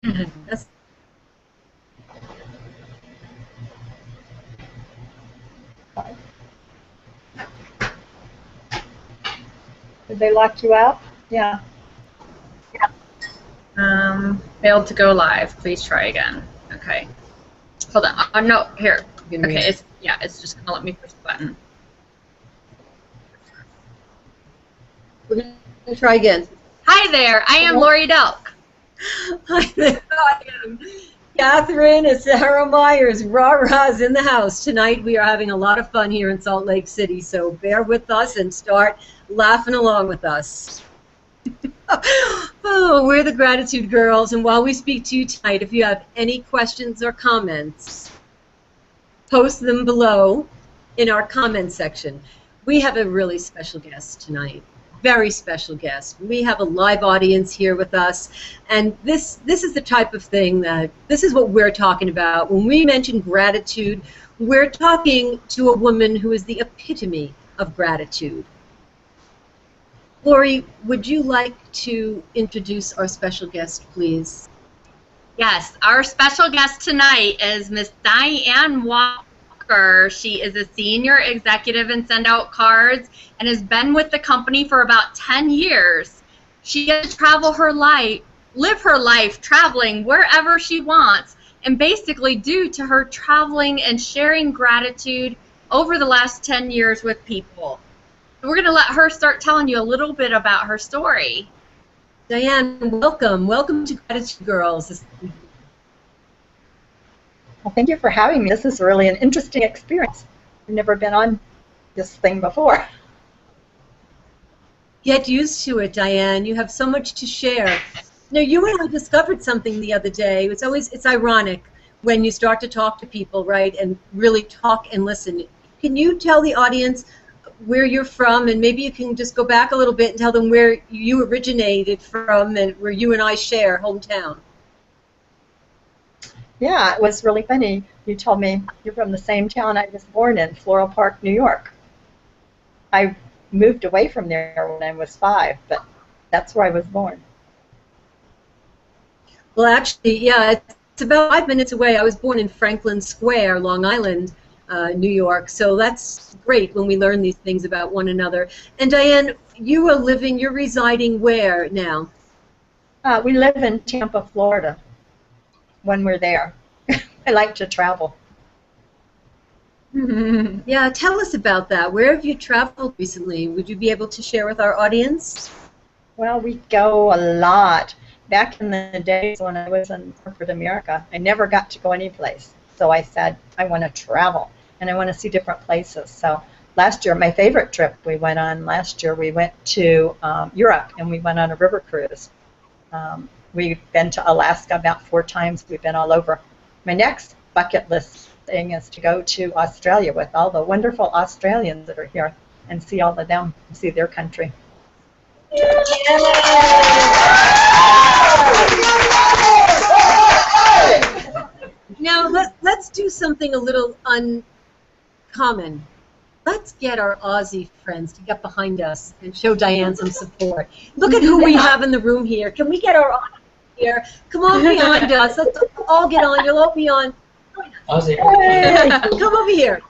That's Did they lock you out? Yeah. Failed to go live. Please try again. Okay. Hold on. Oh, no, here. Okay, it's just gonna let me push the button. We're going to try again. Hi there. I am Lori Delk. Hi there. I am Catherine and Sarah Myers. Rah-rah's in the house. Tonight we are having a lot of fun here in Salt Lake City, so bear with us and start laughing along with us. Oh, we're the Gratitude Girls, and while we speak to you tonight, if you have any questions or comments, post them below in our comment section. We have a really special guest tonight. Very special guest. We have a live audience here with us, and this is the type of thing this is what we're talking about. When we mention gratitude, we're talking to a woman who is the epitome of gratitude. Lori, would you like to introduce our special guest, please? Yes, our special guest tonight is Miss Diane Walker. She is a senior executive in Send Out Cards and has been with the company for about 10 years. She gets to travel her life, live her life traveling wherever she wants, and basically due to her traveling and sharing gratitude over the last 10 years with people. We're going to let her start telling you a little bit about her story. Diane, welcome. Welcome to Gratitude Girls. Well, thank you for having me. This is really an interesting experience. I've never been on this thing before. Get used to it, Diane. You have so much to share. Now, you and I discovered something the other day. It's ironic when you start to talk to people, right, and really talk and listen. Can you tell the audience where you're from, and maybe you can just go back a little bit and tell them where you originated from and where you and I share hometown? Yeah, it was really funny. You told me you're from the same town I was born in, Floral Park, New York. I moved away from there when I was 5, but that's where I was born. Well, actually, yeah, it's about 5 minutes away. I was born in Franklin Square, Long Island, New York, so that's great when we learn these things about one another. And Diane, you're residing where now? We live in Tampa, Florida, when we're there. I like to travel. Yeah, tell us about that. Where have you traveled recently? Would you be able to share with our audience? Well, we go a lot. Back in the days when I was in corporate America, I never got to go anyplace. So I said, I want to travel, and I want to see different places. So last year, my favorite trip we went on, we went to Europe, and we went on a river cruise. We've been to Alaska about 4 times. We've been all over. My next bucket list thing is to go to Australia with all the wonderful Australians that are here and see all of them, see their country. Now, let's do something a little uncommon. Let's get our Aussie friends to get behind us and show Diane some support. Look at who we have in the room here. Can we get our Aussie here? Come on behind us. Let's all get on. You'll all be on. Aussie. Hey, come over here.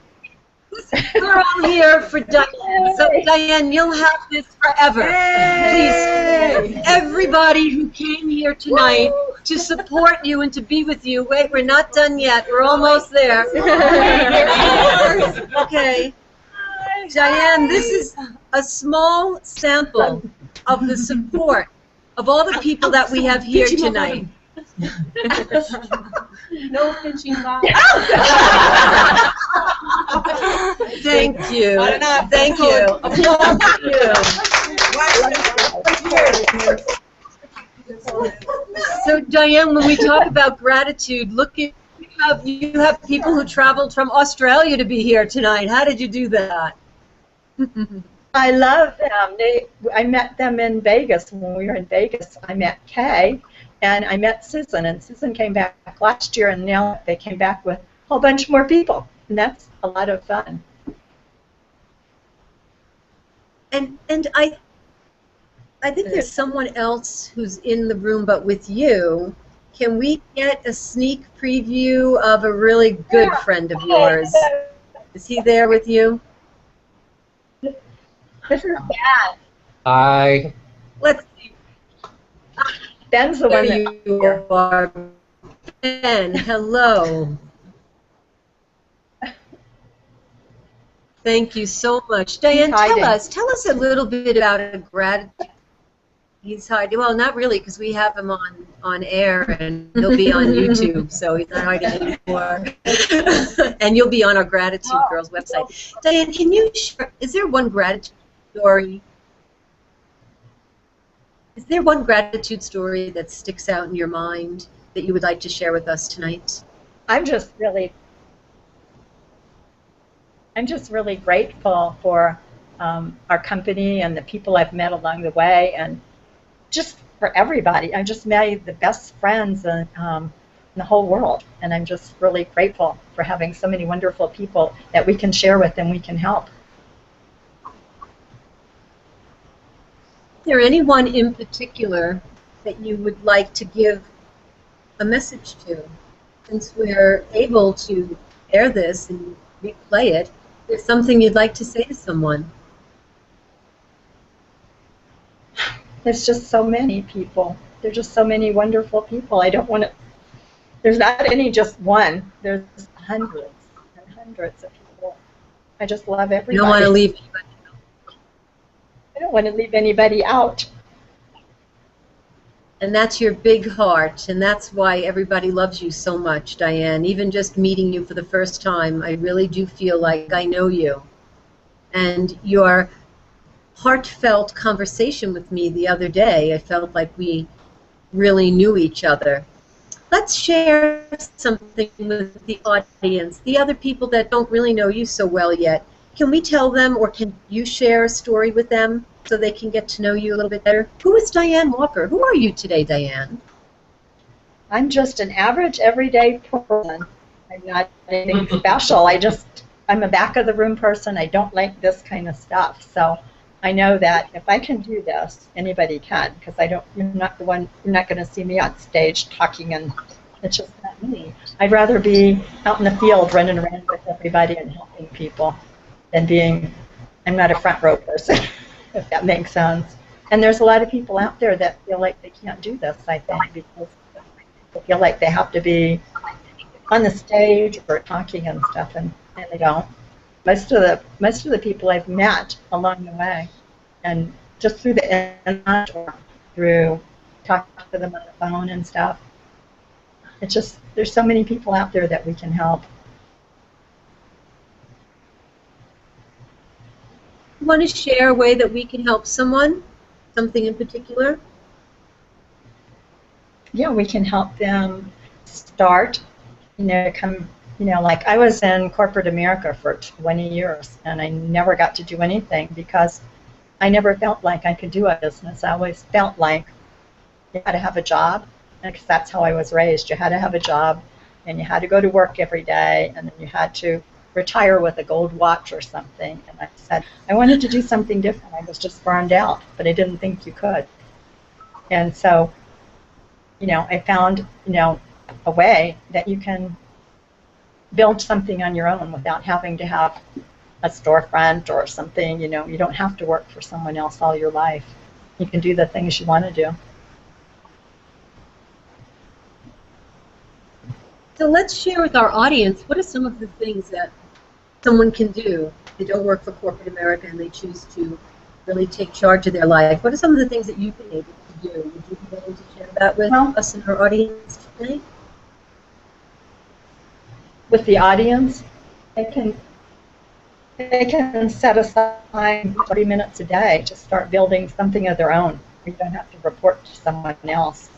We're all here for Diane. So, Diane, you'll have this forever. Please, everybody who came here tonight to support you and to be with you. Wait, we're not done yet. We're almost there. Okay. Diane, this is a small sample of the support of all the people that we have here tonight. No pinching ball. Thank you. Thank you. Applause for you. So, Diane, when we talk about gratitude, look at you have people who traveled from Australia to be here tonight. How did you do that? I love them. I met them in Vegas. When we were in Vegas, I met Kay, and I met Susan, and Susan came back last year, and now they came back with a whole bunch more people, and that's a lot of fun. And I think there's someone else who's in the room, but with you. can we get a sneak preview of a really good friend of yours? Is he there with you? This is Ben. Hi. Let's see. Ben's the one There that you are. Ben, hello. Thank you so much. Diane, tell us a little bit about a gratitude. He's hiding. Well, not really, because we have him on air, and he'll be on YouTube, so he's not hiding anymore. And you'll be on our Gratitude Girls website. Diane, can you share, is there one gratitude story? Is there one gratitude story that sticks out in your mind that you would like to share with us tonight? I'm just really grateful for our company and the people I've met along the way, and just for everybody. I just made the best friends in the whole world, and I'm just really grateful for having so many wonderful people that we can share with and we can help. Is there anyone in particular that you would like to give a message to? Since we're able to air this and replay it, there's something you'd like to say to someone? There's just so many people. There's just so many wonderful people. I don't want to, there's not any just one. There's hundreds and hundreds of people. I just love everybody. You don't want to leave anybody out. I don't want to leave anybody out. And that's your big heart, and that's why everybody loves you so much, Diane. Even just meeting you for the first time, I really do feel like I know you. And your heartfelt conversation with me the other day, I felt like we really knew each other. Let's share something with the audience, the other people that don't really know you so well yet. Can we tell them, or can you share a story with them so they can get to know you a little bit better? Who is Diane Walker? Who are you today, Diane? I'm just an average, everyday person. I'm not anything special. I'm a back of the room person. I don't like this kind of stuff. So I know that if I can do this, anybody can, because you're not going to see me on stage talking, and it's just not me. I'd rather be out in the field running around with everybody and helping people than I'm not a front row person, if that makes sense. And there's a lot of people out there that feel like they can't do this, I think, because they feel like they have to be on the stage or talking and stuff, and they don't. Most of the people I've met along the way, and just through the internet or through talking to them on the phone and stuff, it's just, there's so many people out there that we can help. You want to share a way that we can help someone? Something in particular? Yeah, we can help them start, like I was in corporate America for 20 years, and I never got to do anything because I never felt like I could do a business. I always felt like you had to have a job, because that's how I was raised. You had to have a job, and you had to go to work every day, and then you had to retire with a gold watch or something. And I said, I wanted to do something different. I was just burned out, but I didn't think you could. And so, I found, a way that you can build something on your own without having to have a storefront or something. You don't have to work for someone else all your life. You can do the things you want to do. So let's share with our audience, what are some of the things that someone can do? They don't work for corporate America and they choose to really take charge of their life. What are some of the things that you've been able to do? Would you be willing to share that with us and our audience today? With the audience, they can set aside 30 minutes a day to start building something of their own. You don't have to report to someone else.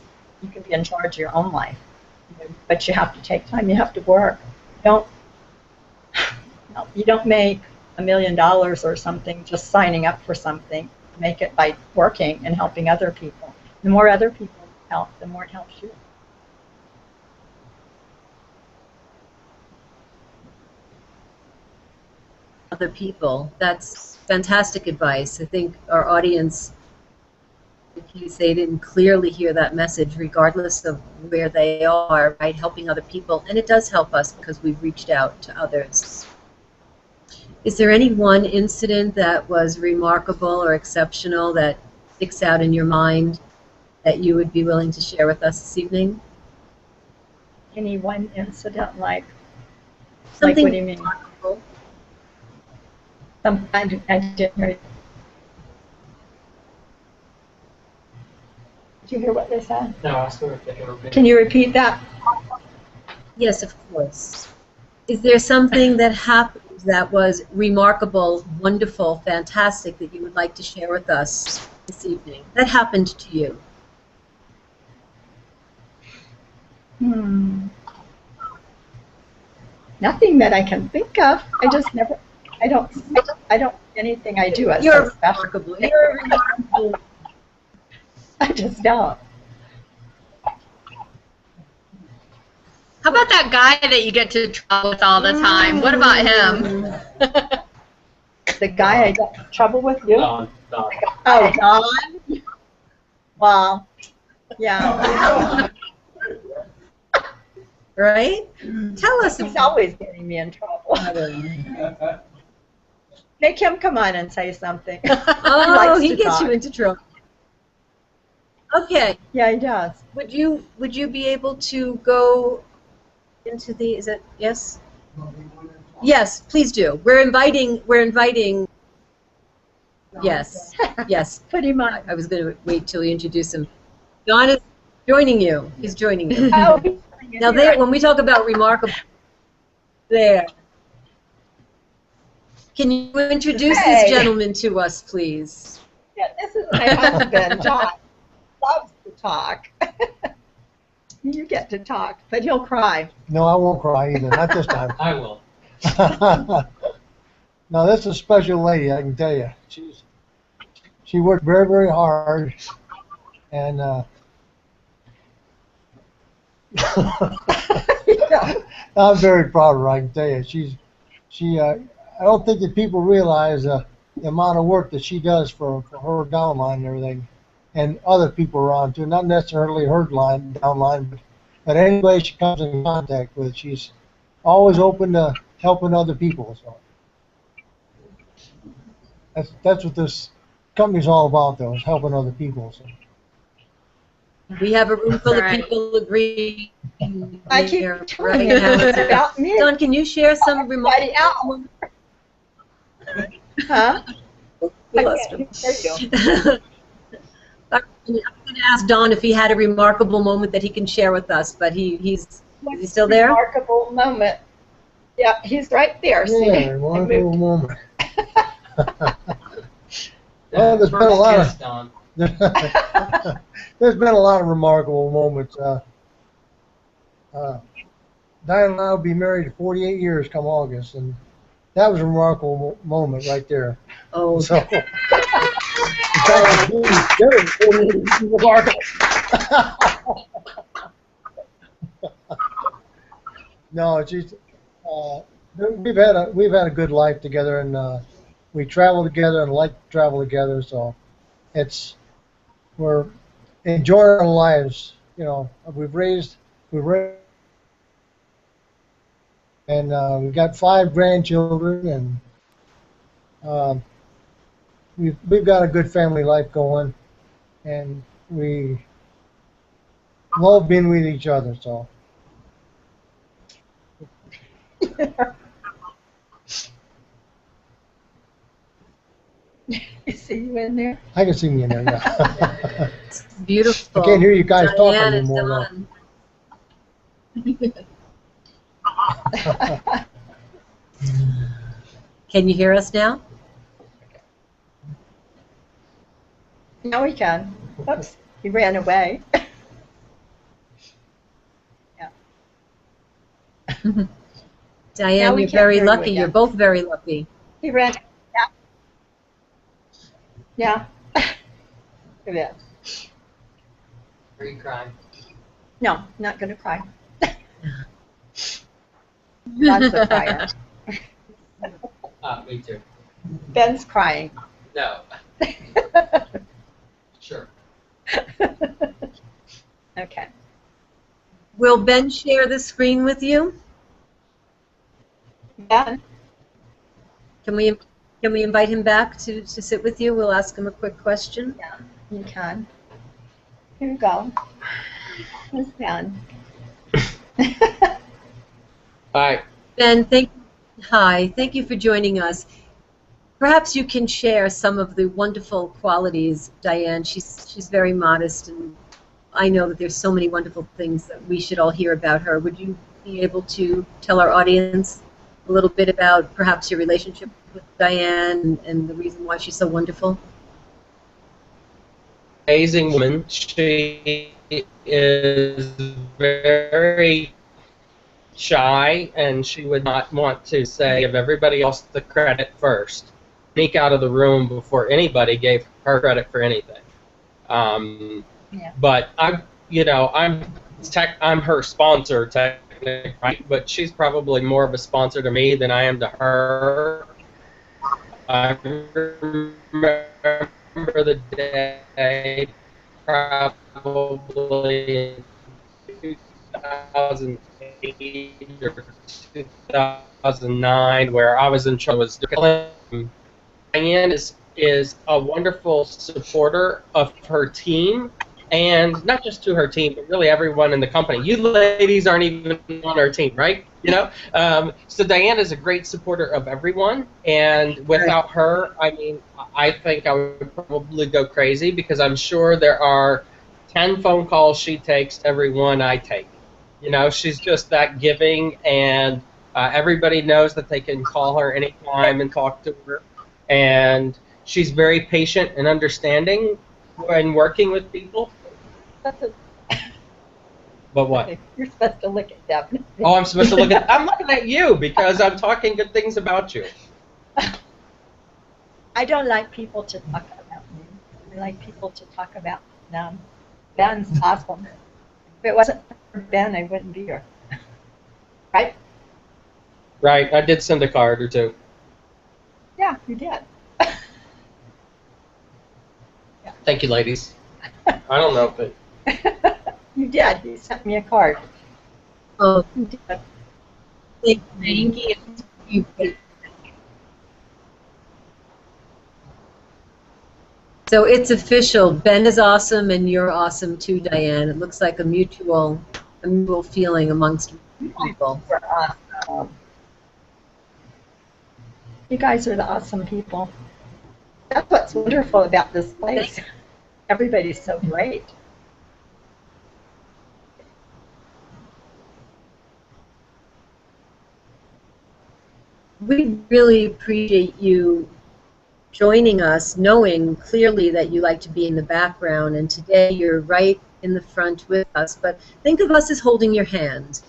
You can be in charge of your own life. But you have to take time. You have to work. You don't make $1 million or something just signing up for something. You make it by working and helping other people. The more other people help, the more it helps you. Other people. That's fantastic advice. I think our audience case they didn't clearly hear that message, regardless of where they are, right? Helping other people. And it does help us because we've reached out to others. Is there any one incident that was remarkable or exceptional that sticks out in your mind that you would be willing to share with us this evening? Any one incident like Something what do you mean? remarkable. I didn't hear you. Did you hear what they said? No, I swear if they ever been. Can you repeat that? Yes, of course. Is there something that happened that was remarkable, wonderful, fantastic that you would like to share with us this evening? That happened to you? Nothing that I can think of. I don't anything I do as You're so special. remarkable. You're remarkable. I just don't. How about that guy that you get to travel with all the time? What about him? The guy I got in trouble with you? Don. Oh, Don? Well, yeah. Right? Tell us. He's always getting me in trouble. Make him come on and say something. Oh, likes he to gets talk. you into trouble. Okay. Yeah, he does. Would you be able to go into the? Is it yes? Yes, please do. We're inviting. Yes, yes. Put him on. I was going to wait till you introduce him. Don is joining you. He's joining you. Oh, he's coming in Now, here. when we talk about remarkable, there. Can you introduce this Hey. gentleman to us, please? Yeah, this is my husband, John. Loves to talk. You get to talk, but he'll cry. No, I won't cry either. Not this time. I will. No, this is a special lady, I can tell you. She worked very, very hard, and I'm very proud of her. I can tell you. I don't think that people realize the amount of work that she does for her downline and everything, and other people around too. Not necessarily her downline, but anybody she comes in contact with, she's always open to helping other people. So that's what this company's all about, though, is helping other people. So. We have a room full Right. of people agreeing. I keep here telling right you now. it's about me. Don, can you share some Everybody remarkable? Huh? I Lost can't him. hear you. I'm going to ask Don if he had a remarkable moment that he can share with us, but he's is he still there? Remarkable moment. Yeah, he's right there. See? Yeah, I remarkable moved. moment. Yeah, there's been a first lot of- kiss, Don. There's been a lot of remarkable moments. Diane and I will be married 48 years come August, and that was a remarkable moment right there. Oh, So, the fact that being married 48 is remarkable. No, it's just we've had a good life together, and we travel together and like to travel together. So we're enjoying our lives. You know, we've raised, and we've got 5 grandchildren, and we've got a good family life going, and we love being with each other. So. You see you in there? I can see me in there. Yeah. it's beautiful. I can't hear you guys talking Diane and anymore. Don. Can you hear us now? Now we can. Oops, he ran away. Now Diane, we you're can't very hear you lucky. again. You're both very lucky. He ran. Yeah. Yeah. Are you crying? No, not going to cry. That's a crier. Me too. Ben's crying. No. Sure. Okay. Will Ben share the screen with you? Ben? Can we invite him back to sit with you? We'll ask him a quick question. Yeah, you can. Here you go. Here's Ben. Hi. Ben, thank you for joining us. Perhaps you can share some of the wonderful qualities of Diane. She's very modest, and I know that there's so many wonderful things that we should all hear about her. Would you be able to tell our audience a little bit about perhaps your relationship with Diane and the reason why she's so wonderful? Amazing woman. She is very shy, and she would not want to give everybody else the credit first. Sneak out of the room before anybody gave her credit for anything. Yeah. But I'm her sponsor technically, right? But she's probably more of a sponsor to me than I am to her. I remember the day, probably in 2008 or 2009, where I was in charge. Diane is a wonderful supporter of her team, and not just to her team, but really everyone in the company. You ladies aren't even on our team, right? So Diane is a great supporter of everyone, and without her, I think I would probably go crazy, because I'm sure there are 10 phone calls she takes to every one I take. She's just that giving, and everybody knows that they can call her anytime and talk to her, and she's very patient and understanding when working with people. But what? Okay, you're supposed to look at Deb. Oh, I'm supposed to look at... I'm looking at you because I'm talking good things about you. I don't like people to talk about me. I like people to talk about them. Ben's awesome. If it wasn't for Ben, I wouldn't be here. Right? Right. I did send a card or two. Yeah, you did. Thank you, ladies. I don't know if it... You did. You sent me a card. Oh, You did. thank you. So it's official. Ben is awesome, and you're awesome too, Diane. It looks like a mutual feeling amongst people. You're awesome. You guys are the awesome people. That's what's wonderful about this place. Everybody's so great. We really appreciate you joining us, knowing clearly that you like to be in the background, and today you're right in the front with us. But think of us as holding your hand.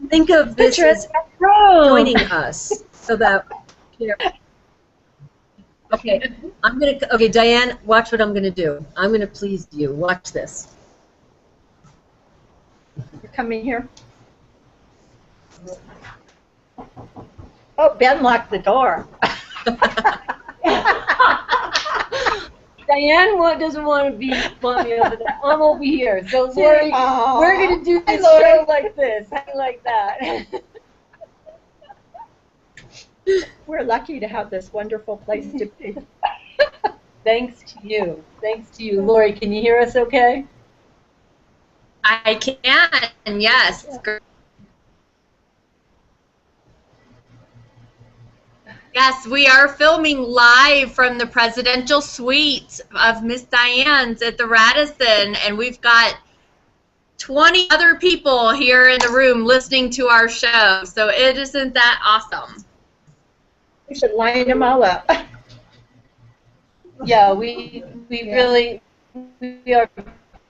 Think of this as joining us, so that. Okay, Okay, Diane, watch what I'm gonna do. I'm gonna please you. Watch this. You're coming here. Oh, Ben locked the door. Diane doesn't want to be funny over there. I'm over here. So Lori, Aw. we're going to do this Hi, Lori. show like this, like that. We're lucky to have this wonderful place to be. Thanks to you. Thanks to you. Lori, can you hear us okay? I can, yes. Yes, we are filming live from the presidential suite of Miss Diane's at the Radisson, and we've got 20 other people here in the room listening to our show, so it isn't that awesome. We should line them all up. Yeah, we are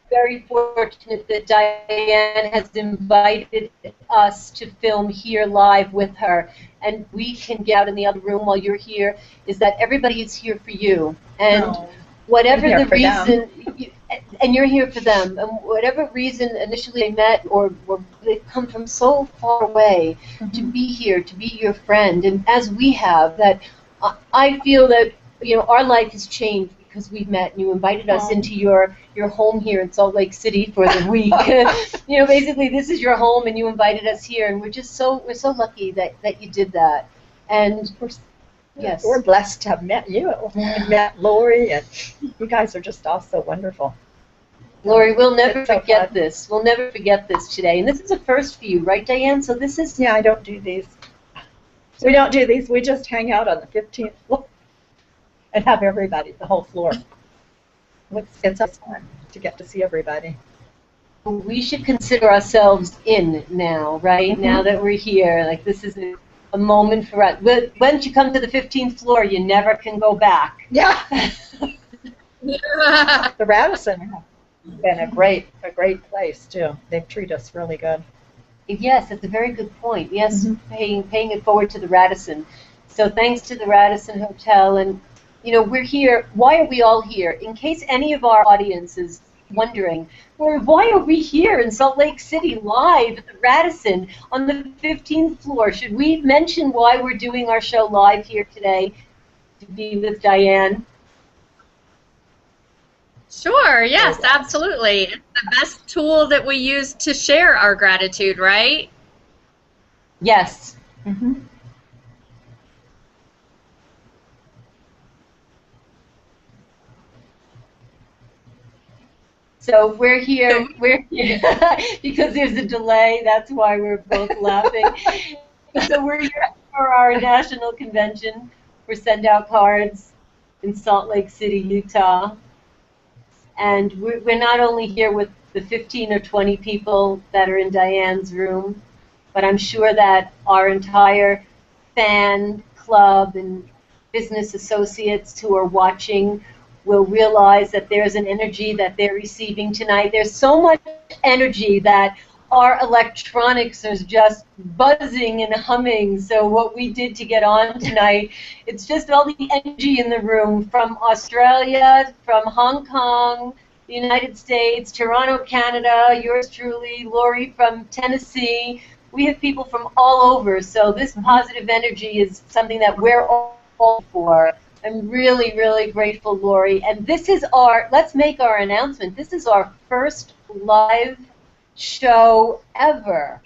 very fortunate that Diane has invited us to film here live with her, and we can get out in the other room while you're here. Is that everybody is here for you, and whatever the reason, and you're here for them, and whatever reason initially they met, or they've come from so far away to be here, to be your friend, and as we have, that I feel that our life has changed because we've met, and you invited us into your home here in Salt Lake City for the week. You know, basically this is your home, and you invited us here, and we're so lucky that you did that. And yes, we're blessed to have met you. We've met Lori, and you guys are just all so wonderful. Lori, we'll never forget this. We'll never forget this today. And this is a first for you, right, Diane? So this is... Yeah, I don't do these. We don't do these. We just hang out on the 15th floor and have everybody, the whole floor. It's fun to get to see everybody. We should consider ourselves in now, right? Mm-hmm. Now that we're here. Like, this is a moment for us. But once you come to the 15th floor, you never can go back. Yeah. The Radisson been a great place too. They've treated us really good. Yes, that's a very good point. Yes, paying it forward to the Radisson. So thanks to the Radisson Hotel, and you know, we're here. Why are we all here? In case any of our audience is wondering, well, why are we here in Salt Lake City live at the Radisson on the 15th floor? Should we mention why we're doing our show live here today to be with Diane? Sure, yes, absolutely. It's the best tool that we use to share our gratitude, right? Yes. Mm-hmm. So we're here because there's a delay. That's why we're both laughing. So we're here for our national convention. We send out cards in Salt Lake City, Utah. And we're not only here with the 15 or 20 people that are in Diane's room, but I'm sure that our entire fan club and business associates who are watching will realize that there's an energy that they're receiving tonight. There's so much energy that our electronics is just buzzing and humming. So what we did to get on tonight, it's just all the energy in the room from Australia, from Hong Kong, the United States, Toronto, Canada, yours truly, Lori from Tennessee. We have people from all over. So this positive energy is something that we're all for. I'm really, really grateful, Lori. And this is let's make our announcement. This is our first live show ever.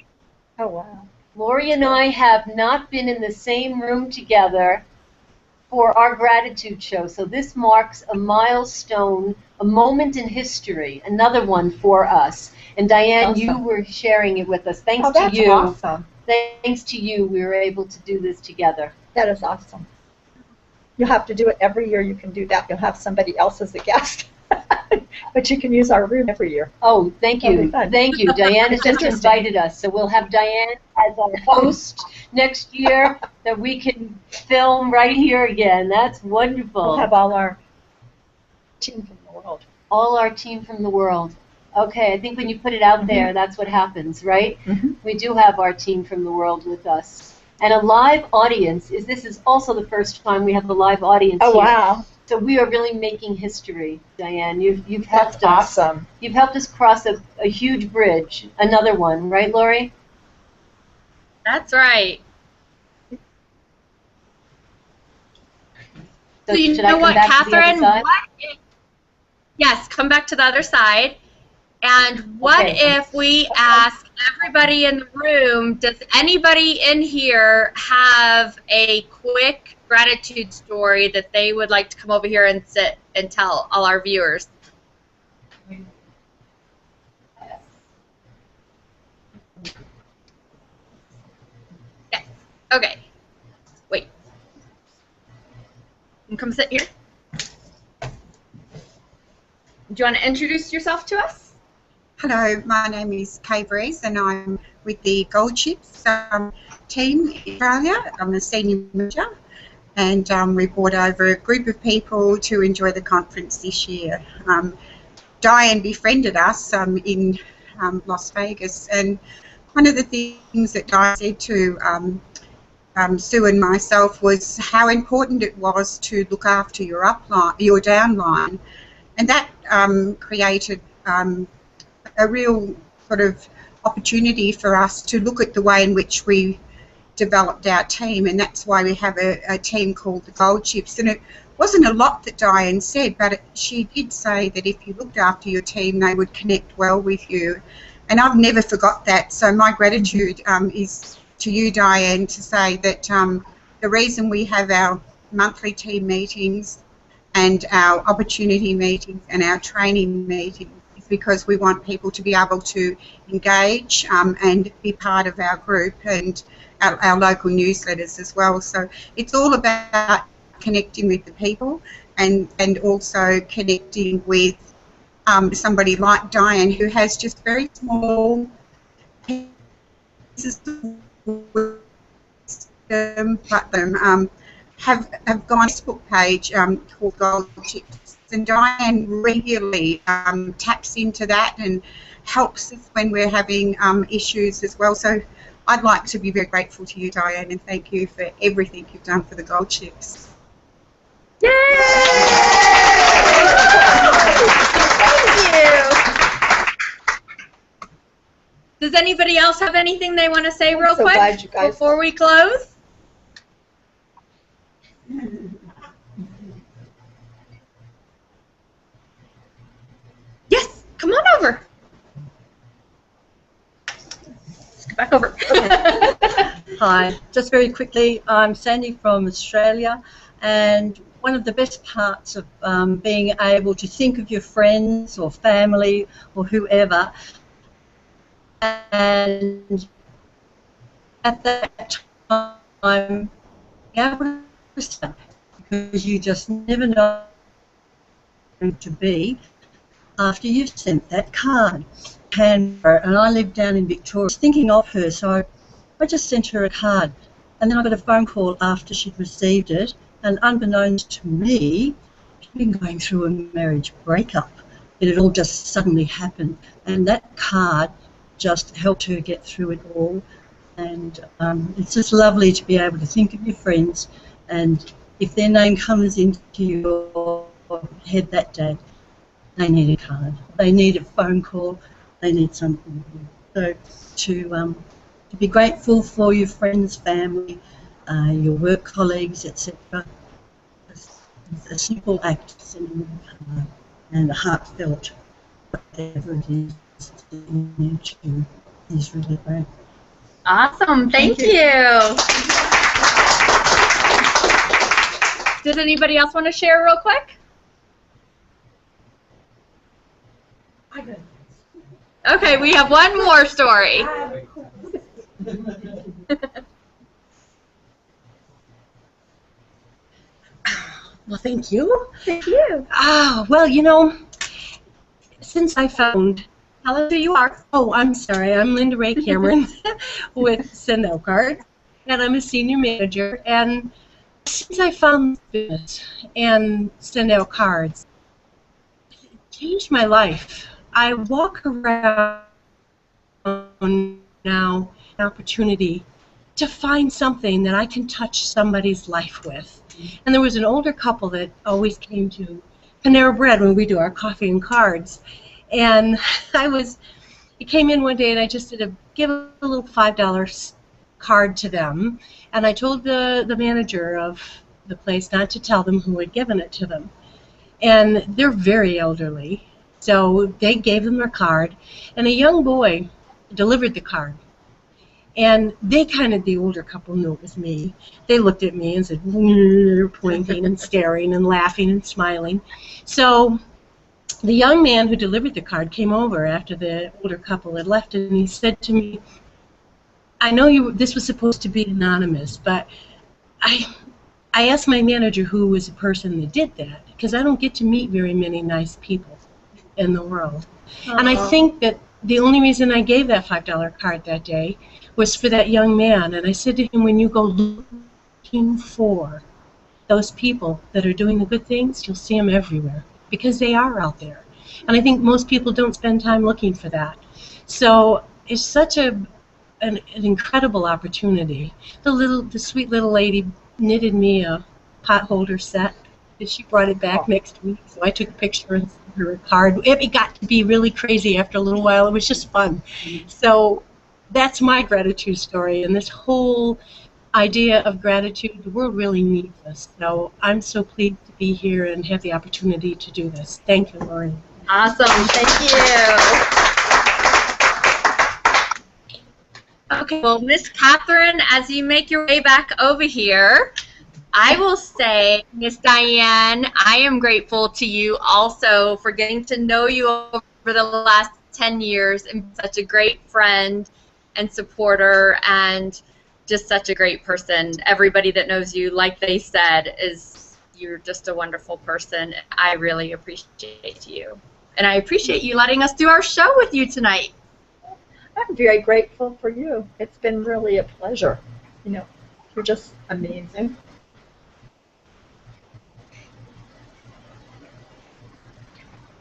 Oh, wow. Lori and I have not been in the same room together for our gratitude show. So this marks a milestone, a moment in history, another one for us. And Diane, awesome. You were sharing it with us. Thanks to you. Awesome. Thanks to you, we were able to do this together. That is awesome. You'll have to do it every year. You can do that. You'll have somebody else as a guest. But you can use our room every year. Oh, thank you. Thank you. Diane has just invited us. So we'll have Diane as our host next year that we can film right here again. That's wonderful. We'll have all our team from the world. All our team from the world. Okay, I think when you put it out there, that's what happens, right? Mm-hmm. We do have our team from the world with us. And a live audience, this is also the first time we have a live audience here. Oh, wow. So we are really making history, Diane. You've helped us. Awesome. You've helped us cross a huge bridge, another one, right, Lori? That's right. So you know what, Catherine? Yes, come back to the other side. And what if we ask everybody in the room, does anybody in here have a quick gratitude story that they would like to come over here and sit and tell all our viewers? Yes. Okay. Wait. You can come sit here. Do you want to introduce yourself to us? Hello, my name is Kay Breeze and I'm with the Gold Chips team in Australia. I'm the senior manager and we brought over a group of people to enjoy the conference this year. Diane befriended us in Las Vegas, and one of the things that Diane said to Sue and myself was how important it was to look after your upline, your downline, and that created a real sort of opportunity for us to look at the way in which we developed our team, and that's why we have a team called the Gold Chips. And it wasn't a lot that Diane said, but she did say that if you looked after your team, they would connect well with you. And I've never forgot that. So my gratitude is to you, Diane, to say that the reason we have our monthly team meetings and our opportunity meetings and our training meetings is because we want people to be able to engage and be part of our group and our local newsletters as well. So it's all about connecting with the people and also connecting with somebody like Diane, who has just very small pieces of wisdom, but have gone to a Facebook page called Gold Chips, and Diane regularly taps into that and helps us when we're having issues as well. So I'd like to be very grateful to you, Diane, and thank you for everything you've done for the Gold Chips. Yay! Thank you. Does anybody else have anything they want to say real so quick glad you guys before we close? Yes, come on over. Let's go back over. Hi, just very quickly, I'm Sandy from Australia, and one of the best parts of being able to think of your friends or family or whoever, and at that time, be able to stop, because you just never know who to be after you've sent that card. And I live down in Victoria, thinking of her, so I just sent her a card, and then I got a phone call after she'd received it, and unbeknownst to me, she'd been going through a marriage breakup. It had all just suddenly happened, and that card just helped her get through it all. And it's just lovely to be able to think of your friends, and if their name comes into your head that day, they need a card, they need a phone call, they need something. So to be grateful for your friends, family, your work colleagues, etc. A simple act of sending them a card and a heartfelt, whatever it is, is really great. Awesome, thank you. Does anybody else want to share real quick? Okay, we have one more story. Well, thank you. Thank you. Well, you know, since I found, Tell us who you are. oh, I'm sorry, I'm Linda Ray Cameron with Send Out Cards, and I'm a senior manager. And since I found this and Send Out Cards, it changed my life. I walk around now an opportunity to find something that I can touch somebody's life with. And there was an older couple that always came to Panera Bread when we do our coffee and cards. And it came in one day, and I just did give a little $5 card to them. And I told the manager of the place not to tell them who had given it to them. And they're very elderly, so they gave them their card, and a young boy delivered the card. And the older couple knew it was me. They looked at me and said, pointing and staring and laughing and smiling. So the young man who delivered the card came over after the older couple had left, and he said to me, I know this was supposed to be anonymous, but I asked my manager who was the person that did that, because I don't get to meet very many nice people in the world. And I think that the only reason I gave that $5 card that day was for that young man. And I said to him, when you go looking for those people that are doing the good things, you'll see them everywhere, because they are out there. And I think most people don't spend time looking for that. So it's such an incredible opportunity. The sweet little lady knitted me a pot holder set. She brought it back next week, so I took a picture and sent her a card. It got to be really crazy after a little while. It was just fun. So that's my gratitude story, and this whole idea of gratitude. The world really needs us. So I'm so pleased to be here and have the opportunity to do this. Thank you, Lori. Awesome. Thank you. Okay, well, Miss Catherine, as you make your way back over here, I will say, Miss Diane, I am grateful to you also for getting to know you over the last 10 years and such a great friend and supporter and just such a great person. Everybody that knows you, like they said, you're just a wonderful person. I really appreciate you. And I appreciate you letting us do our show with you tonight. I'm very grateful for you. It's been really a pleasure. You know, you're just amazing.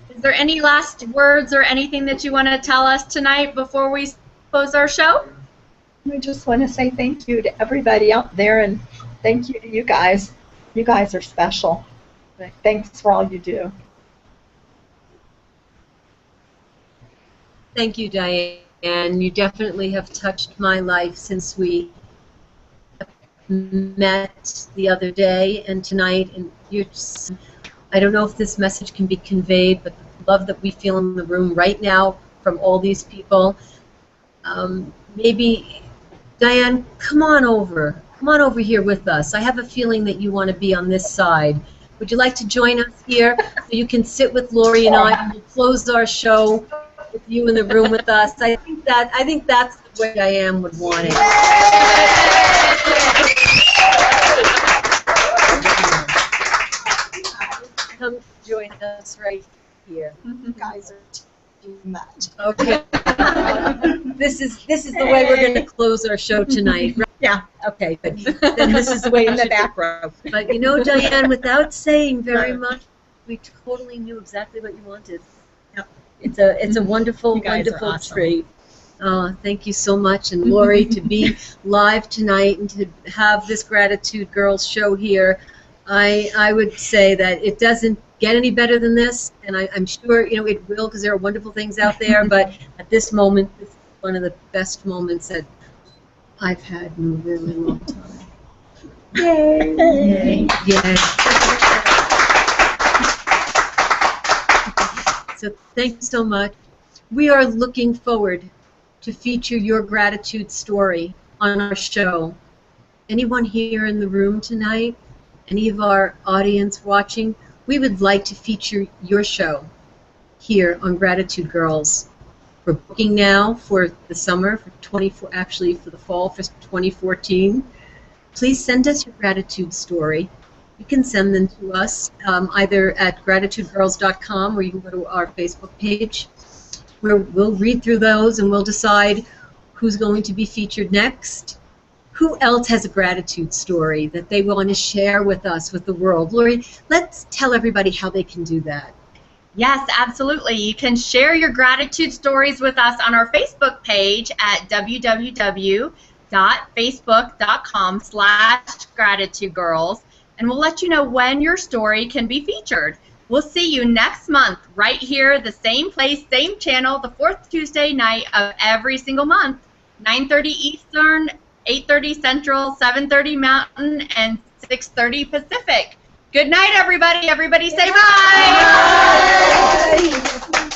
Is there any last words or anything that you want to tell us tonight before we close our show? I just want to say thank you to everybody out there, and thank you to you guys. You guys are special. Thanks for all you do. Thank you, Diane. You definitely have touched my life since we met the other day and tonight. And I don't know if this message can be conveyed, but the love that we feel in the room right now from all these people. Maybe, Diane, come on over. Come on over here with us. I have a feeling that you want to be on this side. Would you like to join us here so you can sit with Lori and I, and we'll close our show with you in the room with us? I think that's the way Diane would want it. Come join us right here. You guys are too much. Okay. This is the way we're going to close our show tonight. Right? Yeah. Okay. But then this is the way In the should back be. row. But you know, Diane, without saying very much, we totally knew exactly what you wanted. Yep. It's a wonderful, You guys are wonderful awesome. trait. Thank you so much. And Lori, to be live tonight and to have this Gratitude Girls show here, I would say that it doesn't get any better than this, and I'm sure it will, because there are wonderful things out there, but at this moment, this is one of the best moments that I've had in a really long time. Yay! Yay. Yay. So thank you so much. We are looking forward to feature your gratitude story on our show. Anyone here in the room tonight? Any of our audience watching? We would like to feature your show here on Gratitude Girls. We're booking now for the summer, for the fall for 2014. Please send us your gratitude story. You can send them to us either at gratitudegirls.com, or you can go to our Facebook page, where we'll read through those and we'll decide who's going to be featured next. Who else has a gratitude story that they want to share with us, with the world? Lori, let's tell everybody how they can do that. Yes, absolutely. You can share your gratitude stories with us on our Facebook page at www.facebook.com/gratitudegirls, and we'll let you know when your story can be featured. We'll see you next month right here, the same place, same channel, the fourth Tuesday night of every single month, 9:30 Eastern, 8:30 Central, 7:30 Mountain, and 6:30 Pacific. Good night, everybody. Everybody say bye. Bye.